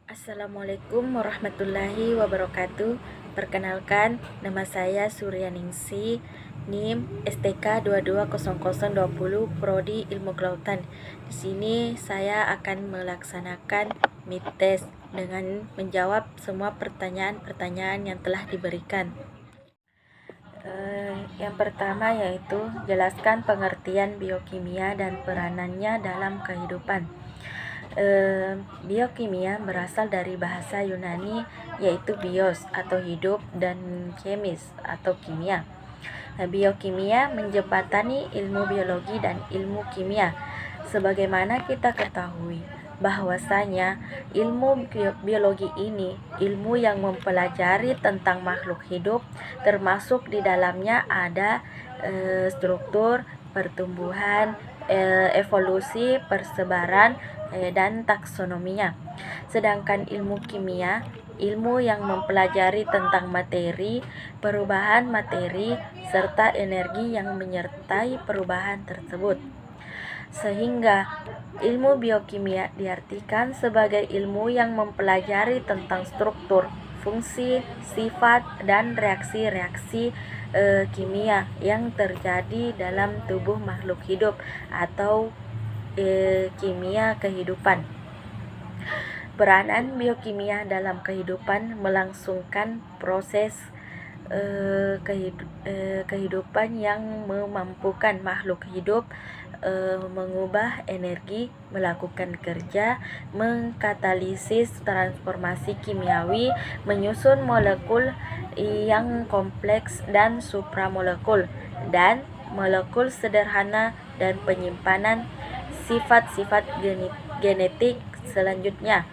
Assalamualaikum warahmatullahi wabarakatuh. Perkenalkan, nama saya Suryaningsi, NIM STK 220020, Prodi Ilmu Kelautan. Di sini saya akan melaksanakan mid test dengan menjawab semua pertanyaan-pertanyaan yang telah diberikan. Yang pertama yaitu jelaskan pengertian biokimia dan peranannya dalam kehidupan. Biokimia berasal dari bahasa Yunani yaitu bios atau hidup dan chemis atau kimia. Biokimia menjembatani ilmu biologi dan ilmu kimia. Sebagaimana kita ketahui bahwasanya ilmu biologi ini ilmu yang mempelajari tentang makhluk hidup, termasuk di dalamnya ada struktur, pertumbuhan, evolusi, persebaran, dan taksonominya. Sedangkan ilmu kimia, ilmu yang mempelajari tentang materi, perubahan materi, serta energi yang menyertai perubahan tersebut. Sehingga ilmu biokimia diartikan sebagai ilmu yang mempelajari tentang struktur, fungsi, sifat, dan reaksi-reaksi kimia yang terjadi dalam tubuh makhluk hidup atau kimia kehidupan. Peranan biokimia dalam kehidupan melangsungkan proses kehidupan yang memampukan makhluk hidup mengubah energi, melakukan kerja, mengkatalisis transformasi kimiawi, menyusun molekul yang kompleks dan supramolekul, dan molekul sederhana, dan penyimpanan sifat-sifat genetik selanjutnya.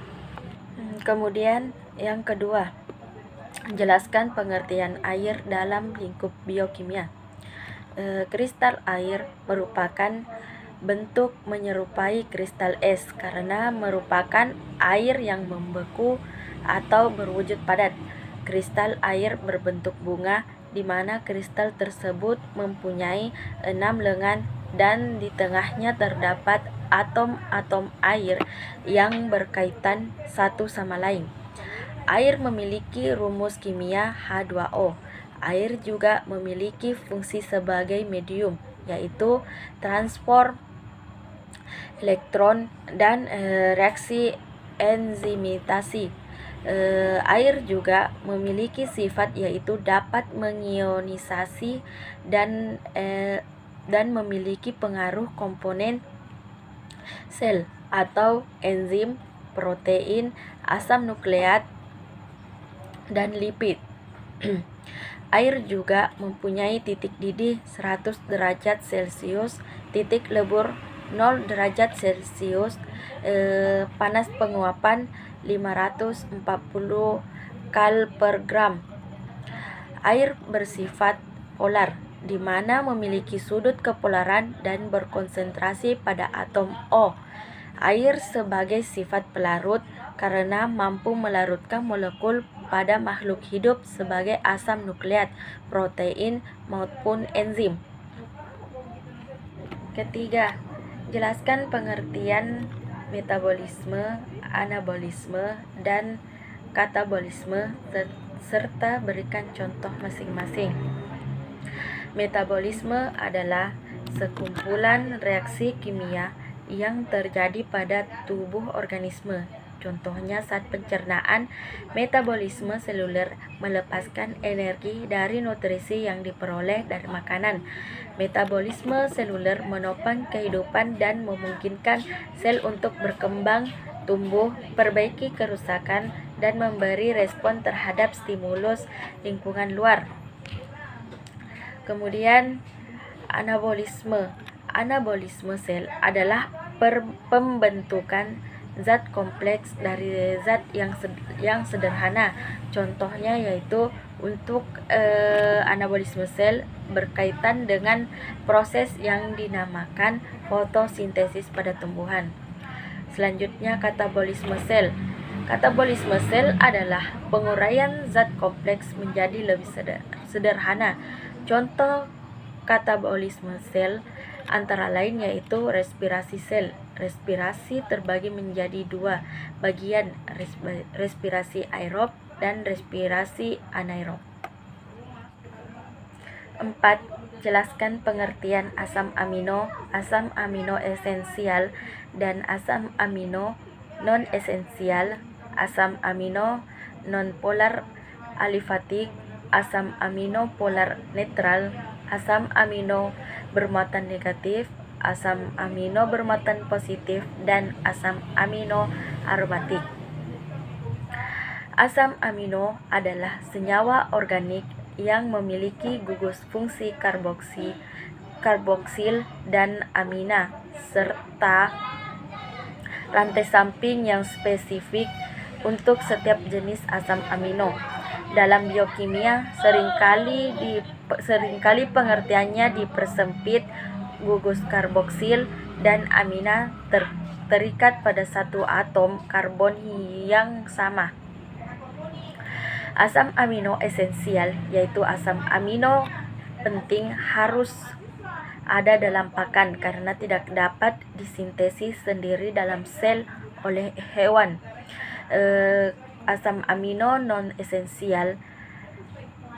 Kemudian yang kedua, jelaskan pengertian air dalam lingkup biokimia. Kristal air merupakan bentuk menyerupai kristal es karena merupakan air yang membeku atau berwujud padat. Kristal air berbentuk bunga di mana kristal tersebut mempunyai 6 lengan dan di tengahnya terdapat atom-atom air yang berkaitan satu sama lain. Air memiliki rumus kimia H2O. Air juga memiliki fungsi sebagai medium, yaitu transport elektron dan reaksi enzimitasi. Air juga memiliki sifat yaitu dapat mengionisasi dan memiliki pengaruh komponen sel atau enzim, protein, asam nukleat, dan lipid. Air juga mempunyai titik didih 100 derajat Celcius, titik lebur 0 derajat Celcius, panas penguapan 540 kal per gram. Air bersifat polar, di mana memiliki sudut kepolaran dan berkonsentrasi pada atom O. Air sebagai sifat pelarut karena mampu melarutkan molekul pada makhluk hidup sebagai asam nukleat, protein, maupun enzim. Ketiga, jelaskan pengertian metabolisme, anabolisme, dan katabolisme serta berikan contoh masing-masing. Metabolisme adalah sekumpulan reaksi kimia yang terjadi pada tubuh organisme. Contohnya saat pencernaan, metabolisme seluler melepaskan energi dari nutrisi yang diperoleh dari makanan. Metabolisme seluler menopang kehidupan dan memungkinkan sel untuk berkembang, tumbuh, perbaiki kerusakan, dan memberi respon terhadap stimulus lingkungan luar. Kemudian anabolisme. Anabolisme sel adalah pembentukan zat kompleks dari zat yang sederhana. Contohnya yaitu untuk anabolisme sel berkaitan dengan proses yang dinamakan fotosintesis pada tumbuhan. Selanjutnya katabolisme sel. Katabolisme sel adalah penguraian zat kompleks menjadi lebih sederhana. Contoh katabolisme sel antara lain yaitu respirasi sel. Respirasi terbagi menjadi dua bagian, respirasi aerob dan respirasi anaerob. 4. Jelaskan pengertian asam amino esensial dan asam amino non-esensial, asam amino non-polar alifatik, asam amino polar netral, asam amino bermuatan negatif, asam amino bermuatan positif, dan asam amino aromatik. Asam amino adalah senyawa organik yang memiliki gugus fungsi karboksil dan amina, serta rantai samping yang spesifik untuk setiap jenis asam amino. Dalam biokimia, seringkali pengertiannya dipersempit. Gugus karboksil dan amina terikat pada satu atom karbon yang sama. Asam amino esensial, yaitu asam amino penting, harus ada dalam pakan karena tidak dapat disintesis sendiri dalam sel oleh hewan. Asam amino non-esensial,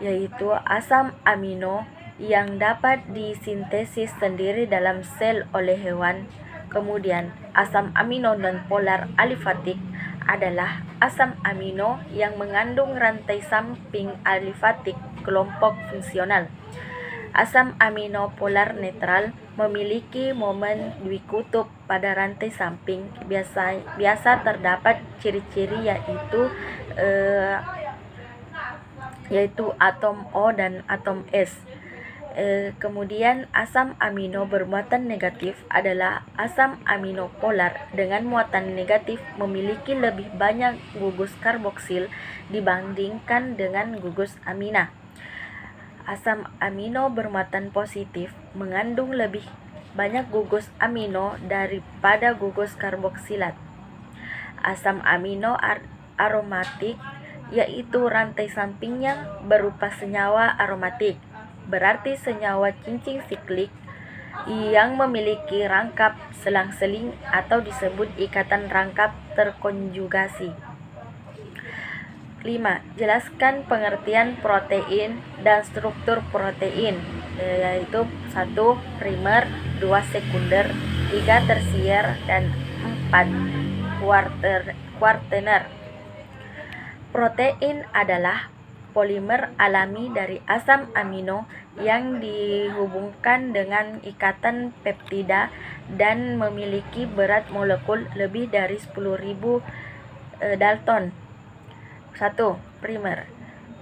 yaitu asam amino yang dapat disintesis sendiri dalam sel oleh hewan. Kemudian, asam amino non-polar alifatik adalah asam amino yang mengandung rantai samping alifatik kelompok fungsional. Asam amino polar netral memiliki momen dwikutub pada rantai samping. Biasa terdapat ciri-ciri yaitu atom O dan atom S. Kemudian asam amino bermuatan negatif adalah asam amino polar dengan muatan negatif, memiliki lebih banyak gugus karboksil dibandingkan dengan gugus amina. Asam amino bermuatan positif mengandung lebih banyak gugus amino daripada gugus karboksilat. Asam amino aromatik, yaitu rantai sampingnya berupa senyawa aromatik, berarti senyawa cincin siklik yang memiliki rangkap selang-seling atau disebut ikatan rangkap terkonjugasi. 5. Jelaskan pengertian protein dan struktur protein, yaitu 1. Primer, 2. Sekunder, 3. Tersier, dan 4. Kuartener. Protein adalah polimer alami dari asam amino yang dihubungkan dengan ikatan peptida dan memiliki berat molekul lebih dari 10.000 Dalton. 1. Primer.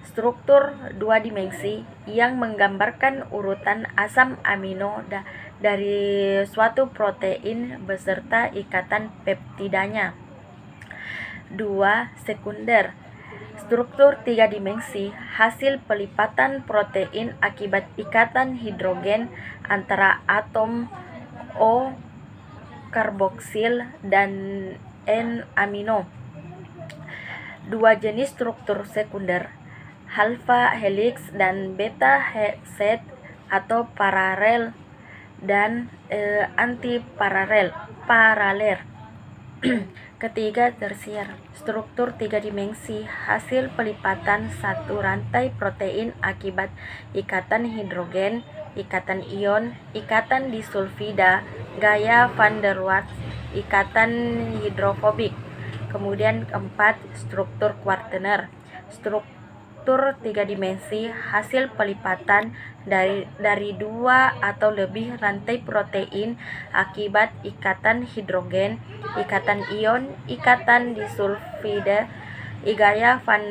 Struktur 2 dimensi yang menggambarkan urutan asam amino dari suatu protein beserta ikatan peptidanya. 2. Sekunder. Struktur 3 dimensi hasil pelipatan protein akibat ikatan hidrogen antara atom O karboksil dan N amino. 2 jenis struktur sekunder, alpha helix dan beta set atau paralel dan antiparalel. Ketiga, tersier. Struktur 3 dimensi hasil pelipatan satu rantai protein akibat ikatan hidrogen, ikatan ion, ikatan disulfida, gaya van der Waals, ikatan hidrofobik. Kemudian 4. Struktur kuartener. Struktur 3 dimensi hasil pelipatan dari 2 atau lebih rantai protein akibat ikatan hidrogen, ikatan ion, ikatan disulfida, gaya van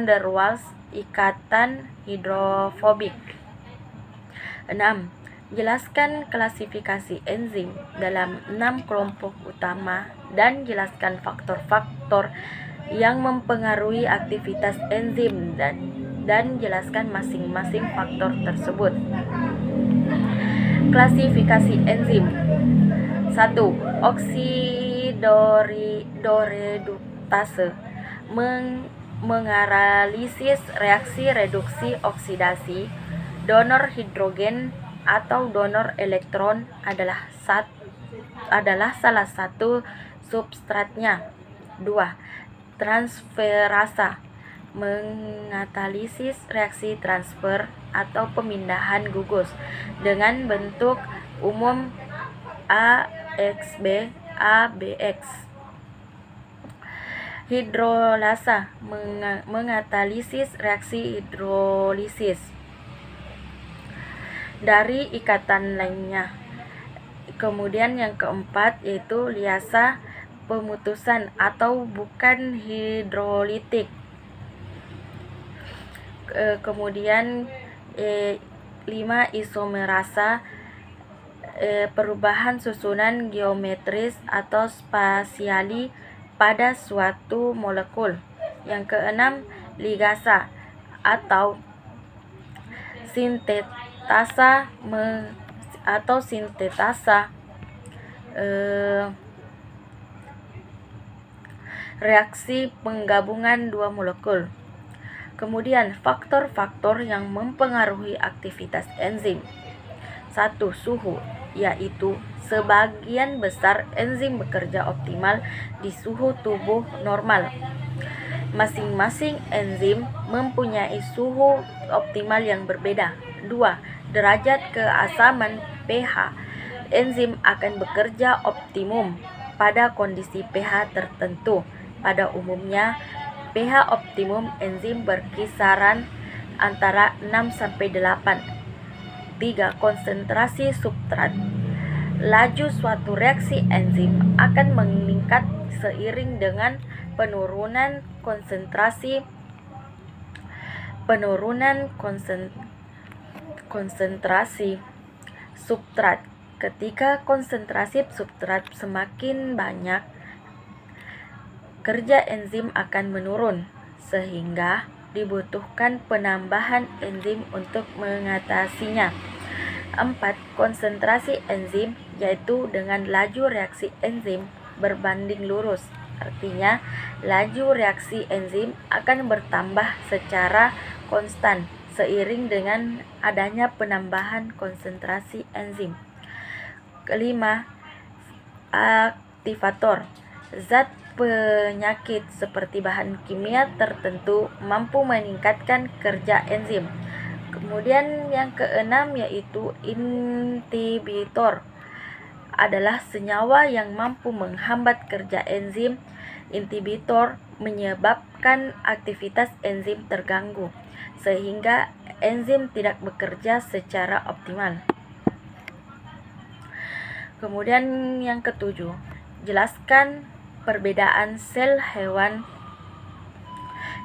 der Waals, ikatan hidrofobik. 6. Jelaskan klasifikasi enzim dalam 6 kelompok utama dan jelaskan faktor-faktor yang mempengaruhi aktivitas enzim dan jelaskan masing-masing faktor tersebut. Klasifikasi enzim. 1. hidoreduktase menganalisis reaksi reduksi oksidasi. Donor hidrogen atau donor elektron adalah salah satu substratnya. 2. Transferasa menganalisis reaksi transfer atau pemindahan gugus dengan bentuk umum AXB, ABX. Hidrolasa menganalisis reaksi hidrolisis dari ikatan lainnya. Kemudian yang keempat yaitu liasa pemutusan atau bukan hidrolitik. Kemudian 5. Isomerasa perubahan susunan geometris atau spasiali pada suatu molekul. Yang keenam, ligasa atau sintetasa reaksi penggabungan dua molekul. Kemudian faktor-faktor yang mempengaruhi aktivitas enzim. 1. Suhu, yaitu sebagian besar enzim bekerja optimal di suhu tubuh normal. Masing-masing enzim mempunyai suhu optimal yang berbeda. 2. Derajat keasaman pH. Enzim akan bekerja optimum pada kondisi pH tertentu. Pada umumnya, pH optimum enzim berkisaran antara 6-8. 3. Konsentrasi substrat. Laju suatu reaksi enzim akan meningkat seiring dengan penurunan konsentrasi substrat. Ketika konsentrasi substrat semakin banyak, kerja enzim akan menurun, sehingga dibutuhkan penambahan enzim untuk mengatasinya. 4. Konsentrasi enzim, yaitu dengan laju reaksi enzim berbanding lurus. Artinya, laju reaksi enzim akan bertambah secara konstan seiring dengan adanya penambahan konsentrasi enzim. 5. Aktivator. Zat penyakit seperti bahan kimia tertentu mampu meningkatkan kerja enzim. Kemudian yang keenam yaitu inhibitor adalah senyawa yang mampu menghambat kerja enzim. Inhibitor menyebabkan aktivitas enzim terganggu sehingga enzim tidak bekerja secara optimal. Kemudian yang ketujuh, jelaskan perbedaan sel hewan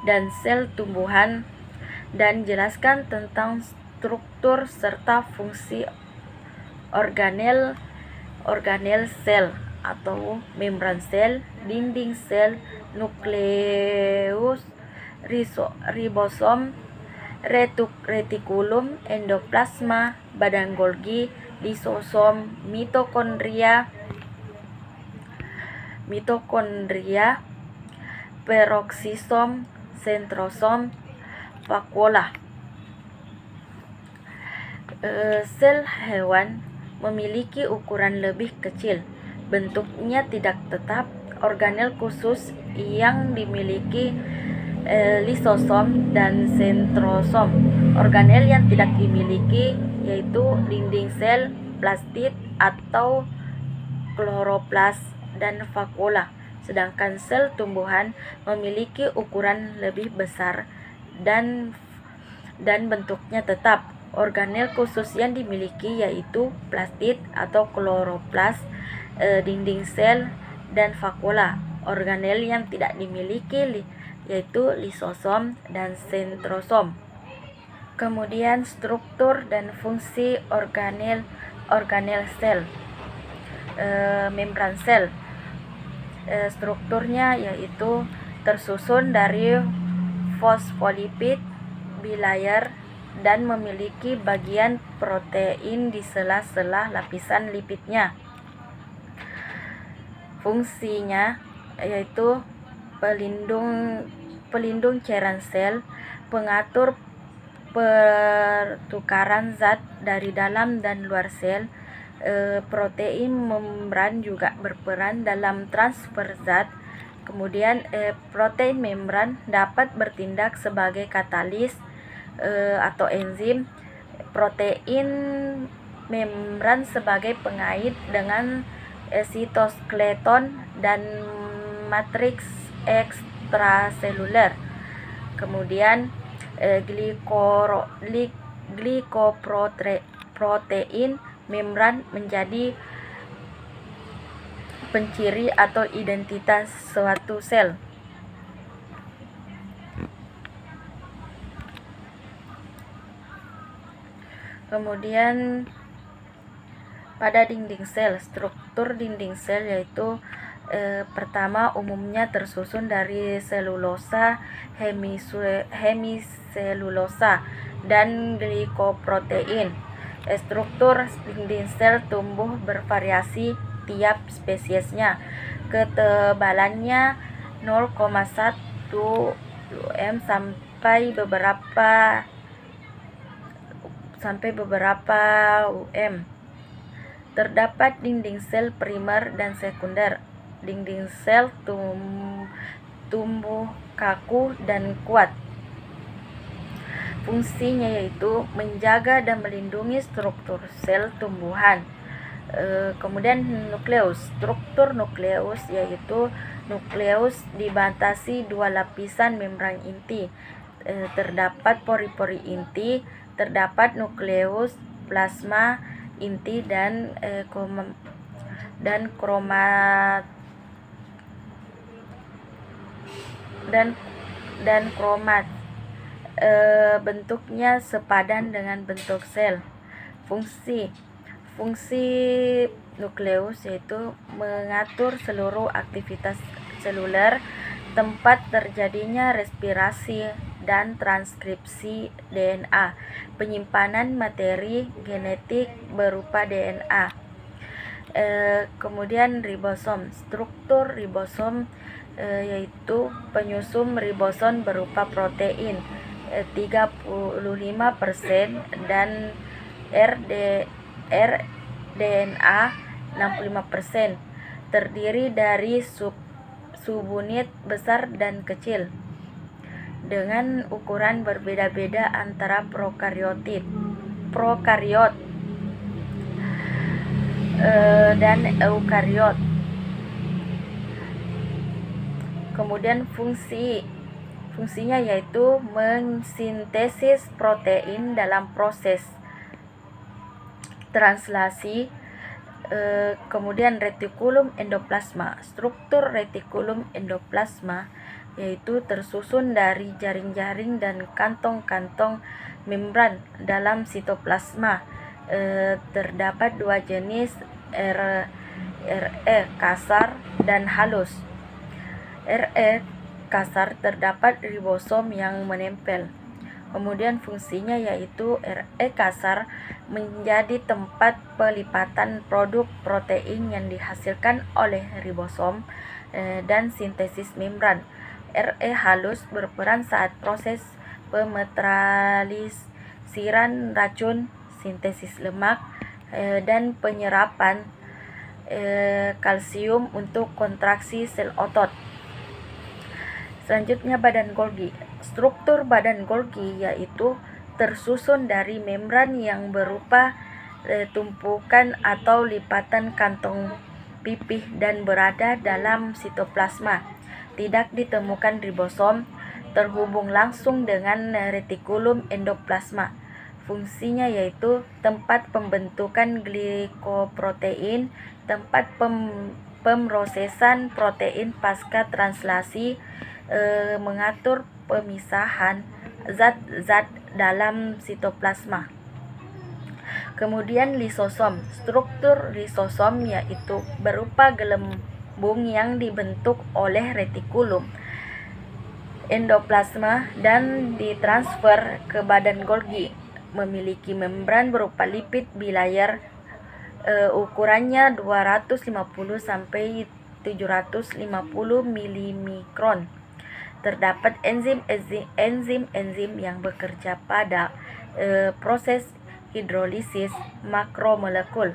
dan sel tumbuhan dan jelaskan tentang struktur serta fungsi organel sel atau membran sel, dinding sel, nukleus, ribosom, retikulum, endoplasma, badan Golgi, lisosom, mitokondria, peroksisom, sentrosom, vakuola. Sel hewan memiliki ukuran lebih kecil, bentuknya tidak tetap, organel khusus yang dimiliki lisosom dan sentrosom. Organel yang tidak dimiliki yaitu dinding sel, plastid atau kloroplas dan vakuola. Sedangkan sel tumbuhan memiliki ukuran lebih besar dan bentuknya tetap. Organel khusus yang dimiliki yaitu plastid atau kloroplas, dinding sel, dan vakuola. Organel yang tidak dimiliki yaitu lisosom dan sentrosom. Kemudian struktur dan fungsi organel sel. Membran sel. Strukturnya yaitu tersusun dari fosfolipid bilayer dan memiliki bagian protein di sela-sela lapisan lipidnya. Fungsinya yaitu pelindung cairan sel, pengatur pertukaran zat dari dalam dan luar sel. Protein membran juga berperan dalam transfer zat. Kemudian protein membran dapat bertindak sebagai katalis atau enzim. Protein membran sebagai pengait dengan sitoskeleton dan matriks ekstraseluler. Kemudian glikoprotein membran menjadi penciri atau identitas suatu sel. Kemudian pada dinding sel, struktur dinding sel yaitu pertama umumnya tersusun dari selulosa, hemiselulosa, dan glikoprotein. Struktur dinding sel tumbuh bervariasi tiap spesiesnya. Ketebalannya 0,1 mm sampai beberapa mm. Terdapat dinding sel primer dan sekunder. Dinding sel tumbuh kaku dan kuat. Fungsinya yaitu menjaga dan melindungi struktur sel tumbuhan. Kemudian nukleus. Struktur nukleus yaitu nukleus dibatasi dua lapisan membran inti. Terdapat pori-pori inti, terdapat nukleus plasma inti dan kromat. Bentuknya sepadan dengan bentuk sel. Fungsi nukleus yaitu mengatur seluruh aktivitas seluler, tempat terjadinya respirasi dan transkripsi DNA, penyimpanan materi genetik berupa DNA. Kemudian ribosom. Struktur ribosom yaitu penyusun ribosom berupa protein 35% dan rDNA 65%. Terdiri dari subunit besar dan kecil dengan ukuran berbeda-beda antara prokariot dan eukariot. Kemudian fungsinya yaitu mensintesis protein dalam proses translasi. Kemudian retikulum endoplasma. Struktur retikulum endoplasma yaitu tersusun dari jaring-jaring dan kantong-kantong membran dalam sitoplasma. Terdapat dua jenis, RE kasar dan halus. RE kasar terdapat ribosom yang menempel. Kemudian fungsinya yaitu RE kasar menjadi tempat pelipatan produk protein yang dihasilkan oleh ribosom dan sintesis membran. RE halus berperan saat proses pemetralisiran racun, sintesis lemak, dan penyerapan kalsium untuk kontraksi sel otot. Selanjutnya badan Golgi. Struktur badan Golgi yaitu tersusun dari membran yang berupa tumpukan atau lipatan kantong pipih dan berada dalam sitoplasma. Tidak ditemukan ribosom, terhubung langsung dengan retikulum endoplasma. Fungsinya yaitu tempat pembentukan glikoprotein, tempat pemrosesan protein pasca translasi, mengatur pemisahan zat-zat dalam sitoplasma. Kemudian lisosom. Struktur lisosom yaitu berupa gelembung yang dibentuk oleh retikulum endoplasma dan ditransfer ke badan Golgi. Memiliki membran berupa lipid bilayer, ukurannya 250 sampai 750 milimikron. Terdapat enzim yang bekerja pada proses hidrolisis makromolekul.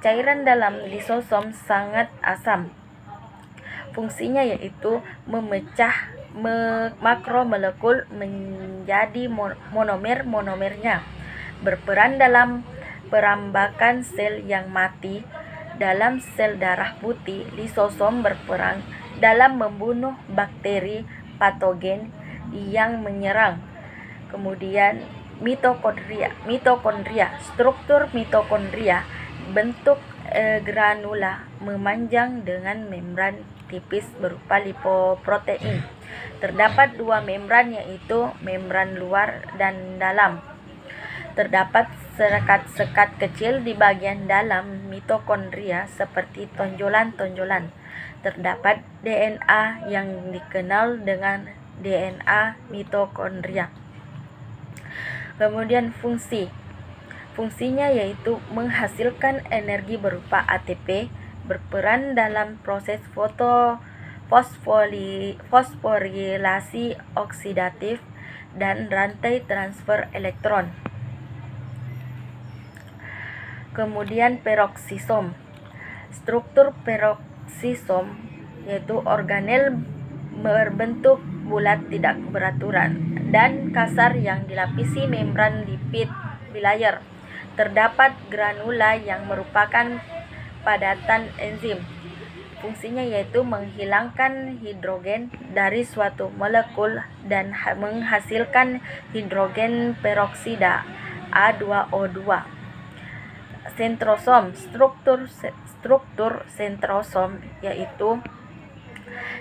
Cairan dalam lisosom sangat asam. Fungsinya yaitu memecah makromolekul menjadi monomernya, berperan dalam perambakan sel yang mati. Dalam sel darah putih, lisosom berperan dalam membunuh bakteri patogen yang menyerang. Kemudian mitokondria. Struktur mitokondria bentuk granula memanjang dengan membran tipis berupa lipoprotein. Terdapat dua membran, yaitu membran luar dan dalam. Terdapat sekat-sekat kecil di bagian dalam mitokondria seperti tonjolan-tonjolan. Terdapat DNA yang dikenal dengan DNA mitokondria. Kemudian fungsinya yaitu menghasilkan energi berupa ATP, berperan dalam proses fosforilasi oksidatif dan rantai transfer elektron. Kemudian peroksisom. Struktur peroksisom yaitu organel berbentuk bulat tidak beraturan dan kasar yang dilapisi membran lipid bilayer. Terdapat granula yang merupakan padatan enzim. Fungsinya yaitu menghilangkan hidrogen dari suatu molekul dan menghasilkan hidrogen peroksida A2O2. Sentrosom. Struktur sentrosom yaitu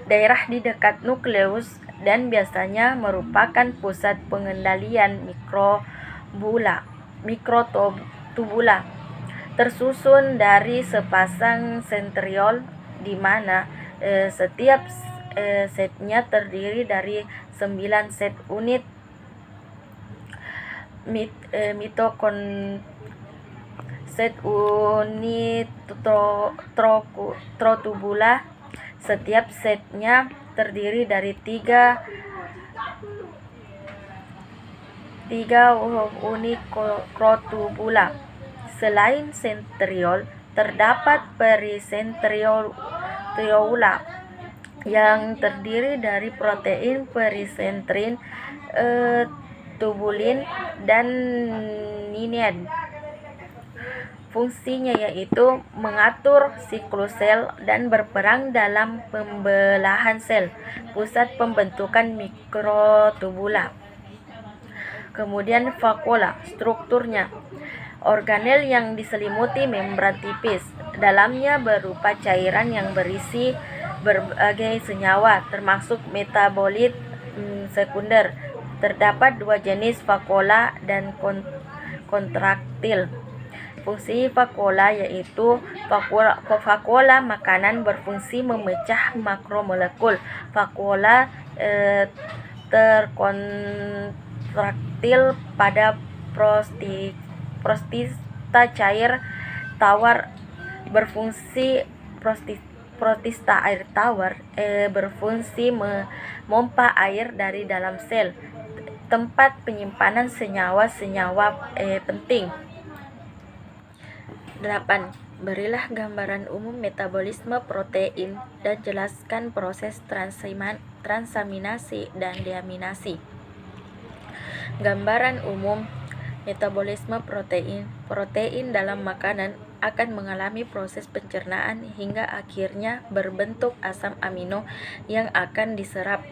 daerah di dekat nukleus dan biasanya merupakan pusat pengendalian mikrotubula, tersusun dari sepasang sentriol di mana setiap setnya terdiri dari 9 set unit trotubula. Setiap setnya terdiri dari 3 unit trotubula. Selain sentriol, terdapat perisentriola yang terdiri dari protein perisentrin, tubulin, dan ninen. Fungsinya yaitu mengatur siklus sel dan berperan dalam pembelahan sel, pusat pembentukan mikrotubula. Kemudian vakuola. Strukturnya organel yang diselimuti membran tipis. Dalamnya berupa cairan yang berisi berbagai senyawa, termasuk metabolit sekunder. Terdapat 2 jenis vakuola dan kontraktil. Fungsi vakuola yaitu vakuola makanan berfungsi memecah makromolekul. Vakuola terkontraktil pada protista cair tawar berfungsi memompa air dari dalam sel, tempat penyimpanan senyawa-senyawa penting. 8. Berilah gambaran umum metabolisme protein dan jelaskan proses transaminasi dan deaminasi. Gambaran umum metabolisme protein. Protein dalam makanan akan mengalami proses pencernaan hingga akhirnya berbentuk asam amino yang akan diserap.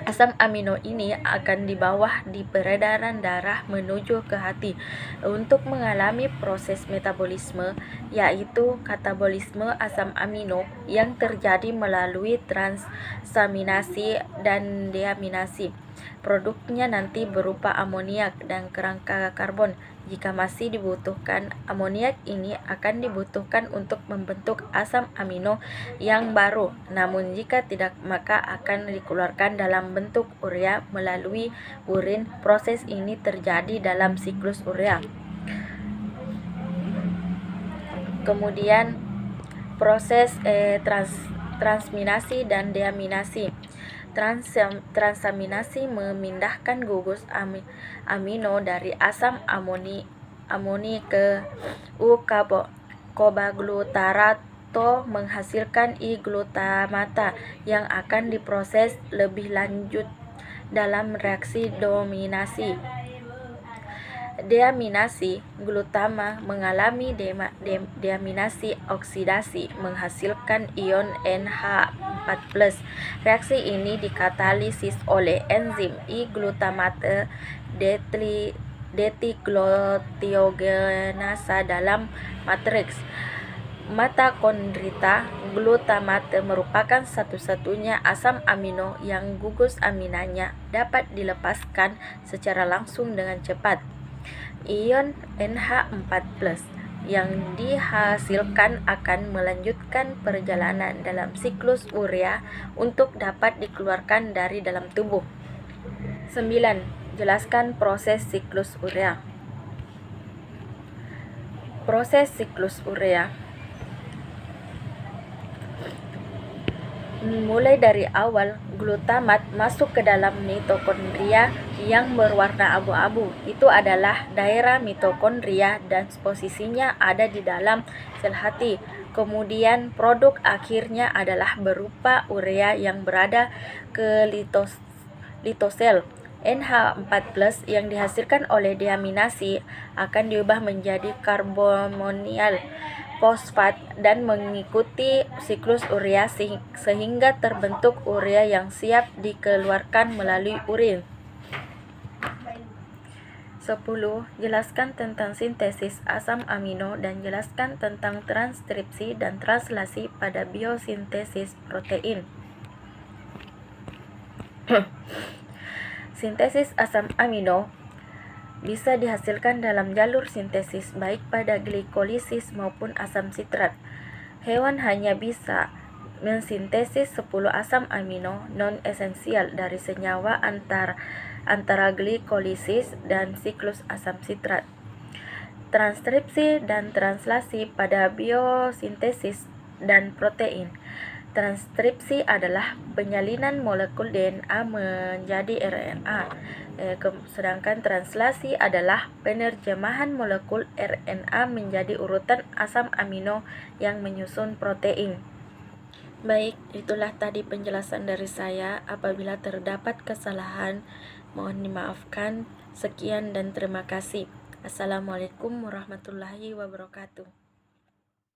Asam amino ini akan dibawa di peredaran darah menuju ke hati untuk mengalami proses metabolisme, yaitu katabolisme asam amino yang terjadi melalui transaminasi dan deaminasi. Produknya nanti berupa amoniak dan kerangka karbon. Jika masih dibutuhkan, amoniak ini akan dibutuhkan untuk membentuk asam amino yang baru. Namun jika tidak, maka akan dikeluarkan dalam bentuk urea melalui urin. Proses ini terjadi dalam siklus urea. Kemudian Proses transaminasi dan deaminasi. Transaminasi memindahkan gugus amino dari asam amoni ke U-kobaglutarato menghasilkan I-glutamata yang akan diproses lebih lanjut dalam reaksi dominasi. Deaminasi, glutama mengalami deaminasi oksidasi menghasilkan ion NH4+. Reaksi ini dikatalisis oleh enzim I-glutamate detiglutionasa dalam matriks mitokondria. Glutamate merupakan satu-satunya asam amino yang gugus aminanya dapat dilepaskan secara langsung dengan cepat. Ion NH4+ yang dihasilkan akan melanjutkan perjalanan dalam siklus urea untuk dapat dikeluarkan dari dalam tubuh. 9. Jelaskan proses siklus urea. Proses siklus urea mulai dari awal glutamat masuk ke dalam mitokondria yang berwarna abu-abu. Itu adalah daerah mitokondria dan posisinya ada di dalam sel hati. Kemudian produk akhirnya adalah berupa urea yang berada ke litosel. NH4+ yang dihasilkan oleh deaminasi akan diubah menjadi karbonil fosfat dan mengikuti siklus urea sehingga terbentuk urea yang siap dikeluarkan melalui urin. 10. Jelaskan tentang sintesis asam amino dan jelaskan tentang transkripsi dan translasi pada biosintesis protein. Sintesis asam amino bisa dihasilkan dalam jalur sintesis baik pada glikolisis maupun asam sitrat. Hewan hanya bisa mensintesis 10 asam amino non-esensial dari senyawa antara glikolisis dan siklus asam sitrat. Transkripsi dan translasi pada biosintesis dan protein. Transkripsi adalah penyalinan molekul DNA menjadi RNA, sedangkan translasi adalah penerjemahan molekul RNA menjadi urutan asam amino yang menyusun protein. Baik, itulah tadi penjelasan dari saya. Apabila terdapat kesalahan, mohon dimaafkan. Sekian dan terima kasih. Assalamualaikum warahmatullahi wabarakatuh.